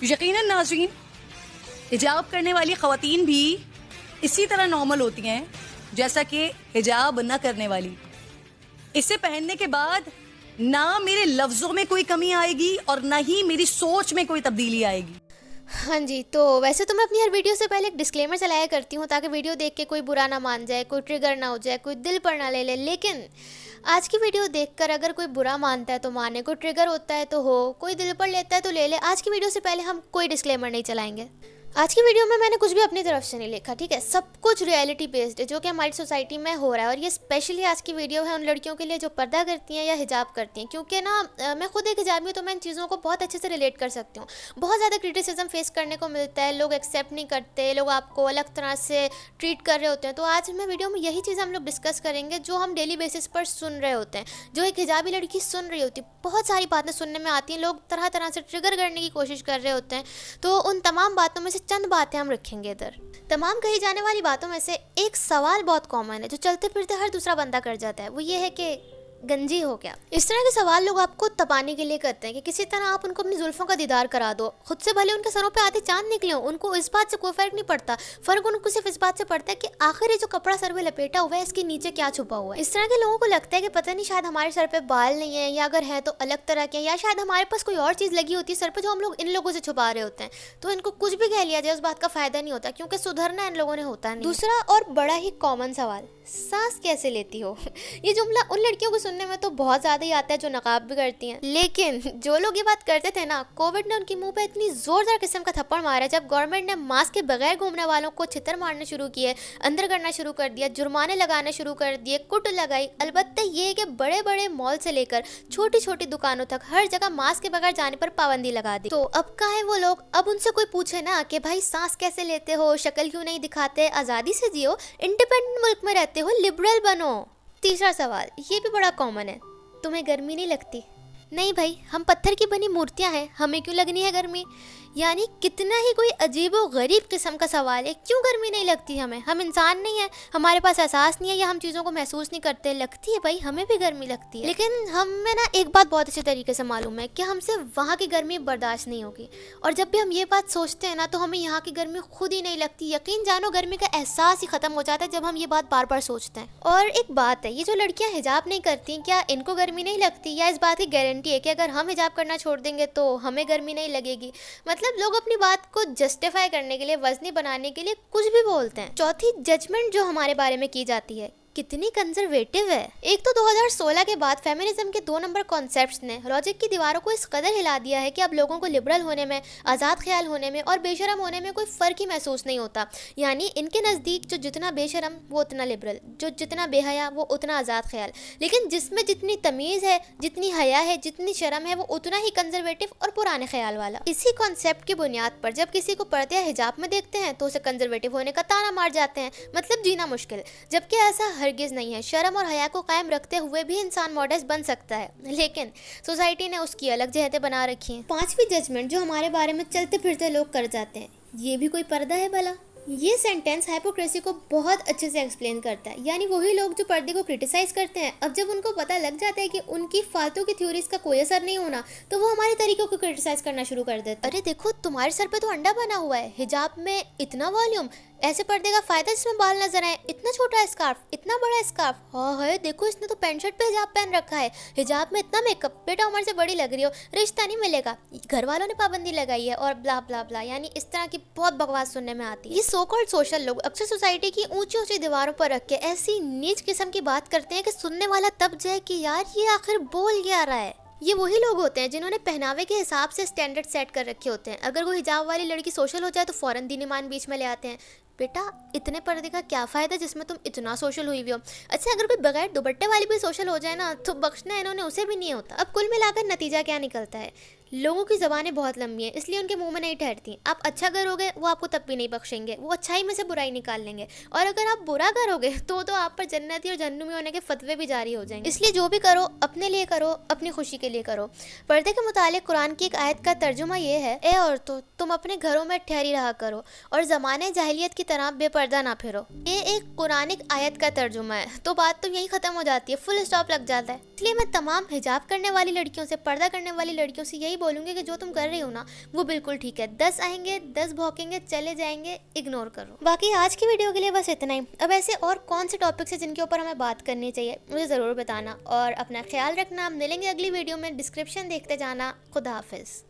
यकीनन नाज़रीन, हिजाब करने वाली ख़वातीन भी इसी तरह नॉर्मल होती हैं जैसा कि हिजाब न करने वाली। इसे पहनने के बाद ना मेरे लफ्ज़ों में कोई कमी आएगी और ना ही मेरी सोच में कोई तब्दीली आएगी। हाँ जी, तो वैसे तो मैं अपनी हर वीडियो से पहले एक डिस्क्लेमर चलाया करती हूँ ताकि वीडियो देख के कोई बुरा ना मान जाए, कोई ट्रिगर ना हो जाए, कोई दिल पर ना ले ले। लेकिन आज की वीडियो देखकर अगर कोई बुरा मानता है तो माने, कोई ट्रिगर होता है तो हो, कोई दिल पर लेता है तो ले ले। आज की वीडियो से पहले हम कोई डिस्क्लेमर नहीं चलाएंगे। आज की वीडियो में मैंने कुछ भी अपनी तरफ से नहीं लिखा, ठीक है। सब कुछ रियलिटी बेस्ड है जो कि हमारी सोसाइटी में हो रहा है। और ये स्पेशली आज की वीडियो है उन लड़कियों के लिए जो पर्दा करती हैं या हिजाब करती हैं, क्योंकि ना मैं खुद एक हिजाबी हूँ तो मैं इन चीज़ों को बहुत अच्छे से रिलेट कर सकती हूँ। बहुत ज़्यादा क्रिटिसिज्म फेस करने को मिलता है, लोग एक्सेप्ट नहीं करते, लोग आपको अलग तरह से ट्रीट कर रहे होते हैं। तो आज मैं वीडियो में यही चीज़ हम लोग डिस्कस करेंगे जो हम डेली बेसिस पर सुन रहे होते हैं, जो एक हिजाबी लड़की सुन रही होती है। बहुत सारी बातें सुनने में आती हैं, लोग तरह तरह से ट्रिगर करने की कोशिश कर रहे होते हैं। तो उन तमाम बातों में से चंद बातें हम रखेंगे इधर। तमाम कही जाने वाली बातों में से एक सवाल बहुत कॉमन है जो चलते फिरते हर दूसरा बंदा कर जाता है, वो ये है कि गंजी हो क्या। इस तरह के सवाल लोग आपको तपाने के लिए करते हैं कि किसी तरह आप उनको अपनी जुल्फों का दीदार करा दो। खुद से भले उनके सरों पे आधे चांद निकले हो, उनको इस बात से कोई फर्क नहीं पड़ता। फर्क उनको सिर्फ इस बात से पड़ता है कि आखिर ये जो कपड़ा सर में लपेटा हुआ है इसके नीचे क्या छुपा हुआ है। इस तरह के लोगों को लगता है कि पता नहीं शायद हमारे सर पे बाल नहीं है, या अगर है तो अलग तरह के, या शायद हमारे पास कोई और चीज़ लगी होती है सर पे जो हम लोग इन लोगों से छुपा रहे होते हैं। तो इनको कुछ भी कह लिया जाए उस बात का फायदा नहीं होता, क्योंकि सुधरना इन लोगों ने होता नहीं। दूसरा और बड़ा ही कॉमन सवाल, सांस कैसे लेती हो। ये जुमला उन लड़कियों को सुनने में तो बहुत ज़्यादा ही आता है जो नकाब भी करती हैं। लेकिन जो लोग ये बात करते थे ना, कोविड ने उनके मुंह पे इतनी जोरदार किस्म का थप्पड़ मारा जब गवर्नमेंट ने मास्क के बगैर घूमने वालों को छितर मारने शुरू किए, अंदर करना शुरू कर दिया, जुर्माने लगाने शुरू कर दिए, कुट लगाई। अलबत्ते ये कि बड़े बड़े मॉल से लेकर छोटी छोटी दुकानों तक हर जगह मास्क के बगैर जाने पर पाबंदी लगा दी। तो अब कहाँ है वो लोग। अब उनसे कोई पूछे ना कि भाई सांस कैसे लेते हो, शक्ल क्यों नहीं दिखाते, आज़ादी से जियो, इंडिपेंडेंट मुल्क में रहते हो, लिबरल बनो। तीसरा सवाल ये भी बड़ा कॉमन है, तुम्हें गर्मी नहीं लगती। नहीं भाई, हम पत्थर की बनी मूर्तियां हैं, हमें क्यों लगनी है गर्मी। यानी कितना ही कोई अजीब और गरीब किस्म का सवाल है, क्यों गर्मी नहीं लगती हमें, हम इंसान नहीं है, हमारे पास एहसास नहीं है या हम चीज़ों को महसूस नहीं करते। लगती है भाई, हमें भी गर्मी लगती है। लेकिन हमें ना एक बात बहुत अच्छे तरीके से मालूम है कि हमसे वहाँ की गर्मी बर्दाश्त नहीं होगी। और जब भी हम ये बात सोचते हैं ना तो हमें यहाँ की गर्मी खुद ही नहीं लगती। यकीन जानो गर्मी का एहसास ही ख़त्म हो जाता है जब हम ये बात बार बार सोचते हैं। और एक बात है, ये जो लड़कियाँ हिजाब नहीं करती, क्या इनको गर्मी नहीं लगती, या इस बात की गारंटी है कि अगर हम हिजाब करना छोड़ देंगे तो हमें गर्मी नहीं लगेगी। मतलब लोग अपनी बात को जस्टिफाई करने के लिए, वजनी बनाने के लिए कुछ भी बोलते हैं। चौथी, जजमेंट जो हमारे बारे में की जाती है कितनी कंजर्वेटिव है। एक तो 2016 के बाद फेमिनिज्म के 2 नंबर कॉन्सेप्ट्स ने लॉजिक की दीवारों को इस कदर हिला दिया है कि अब लोगों को लिबरल होने में, आज़ाद ख्याल होने में और बेशरम होने में कोई फ़र्क ही महसूस नहीं होता। यानी इनके नज़दीक जो जितना बेशरम वो उतना लिबरल, जो जितना बेहया वो उतना आज़ाद ख्याल। लेकिन जिसमें जितनी तमीज़ है, जितनी हया है, जितनी शर्म है, वो उतना ही कंजर्वेटिव और पुराने ख्याल वाला। इसी कॉन्सेप्ट की बुनियाद पर जब किसी को पर्दे या हिजाब में देखते हैं तो उसे कंजर्वेटिव होने का ताना मार जाते हैं, मतलब जीना मुश्किल। जबकि ऐसा हरगिज़ नहीं है। शर्म और हया को कायम रखते हुए भी इंसान मॉडेस्ट बन सकता है, लेकिन सोसाइटी ने उसकी अलग जहतें बना रखी हैं। 5वीं जजमेंट जो हमारे बारे में चलते फिरते लोग कर जाते हैं, ये भी कोई पर्दा है भला। ये सेंटेंस हाइपोक्रेसी को बहुत अच्छे से एक्सप्लेन करता है। यानी वही लोग जो पर्दे को क्रिटिसाइज करते हैं, अब जब उनको पता लग जाता है कि उनकी फालतू की थ्योरीज का कोई असर नहीं होना, तो वो हमारे तरीकों को क्रिटिसाइज करना शुरू कर देते हैं। अरे देखो, तुम्हारे सर पे तो अंडा बना हुआ है, हिजाब में इतना वॉल्यूम, ऐसे पर्दे का फायदा जिसमें बाल नजर आए, इतना छोटा स्कार्फ, इतना बड़ा स्कार्फ, हाँ है देखो इसने तो पैंट शर्ट पे हिजाब पहन रखा है, हिजाब में इतना मेकअप, बेटा उम्र से बड़ी लग रही हो, रिश्ता नहीं मिलेगा, घर वालों ने पाबंदी लगाई है, और ब्ला ब्ला ब्ला। यानी इस तरह की बहुत बकवास सुनने में आती है। ये सो कॉल्ड सोशल लोग अक्सर सोसाइटी की ऊंची ऊंची दीवारों पर रख के ऐसी नीच किस्म की बात करते हैं कि सुनने वाला तब जाए कि यार ये आखिर बोल क्या रहा है। ये वही लोग होते हैं जिन्होंने पहनावे के हिसाब से स्टैंडर्ड सेट कर रखे होते हैं। अगर कोई हिजाब वाली लड़की सोशल हो जाए तो फौरन दीन ईमान बीच में ले आते हैं। बेटा इतने पर्दे का क्या फ़ायदा जिसमें तुम इतना सोशल हुई भी हो। अच्छा, अगर कोई बगैर दुपट्टे वाली भी सोशल हो जाए ना तो बख्शना इन्होंने उसे भी नहीं होता। अब कुल मिलाकर नतीजा क्या निकलता है, लोगों की ज़बानें बहुत लंबी हैं, इसलिए उनके मुंह में नहीं ठहरती। आप अच्छा करोगे वो आपको तब भी नहीं बख्शेंगे, वो अच्छाई में से बुराई निकाल लेंगे, और अगर आप बुरा करोगे तो आप पर जन्नती और जहन्नुमी होने के फतवे भी जारी हो जाएंगे। इसलिए जो भी करो अपने लिए करो, अपनी खुशी के लिए करो। पर्दे के मुतालिक कुरान की एक आयत का तर्जुमा ये है, ए औरतों तुम अपने घरों में ठहरी रहा करो और ज़माने जाहिलियत की तरह बेपर्दा ना फिरो। ये एक कुरानिक आयत का तर्जुमा है, तो बात तो यही ख़त्म हो जाती है, फुल स्टॉप लग जाता है। इसलिए मैं तमाम हिजाब करने वाली लड़कियों से, पर्दा करने वाली लड़कियों से यही यही बोलूँगी कि जो तुम कर रही हो ना वो बिल्कुल ठीक है। 10 आएंगे 10 भौंकेंगे चले जाएंगे, इग्नोर करो। बाकी आज की वीडियो के लिए बस इतना ही। अब ऐसे और कौन से टॉपिक्स है जिनके ऊपर हमें बात करनी चाहिए मुझे ज़रूर बताना, और अपना ख्याल रखना। मिलेंगे अगली वीडियो में, डिस्क्रिप्शन देखते जाना। खुदा हाफिज़।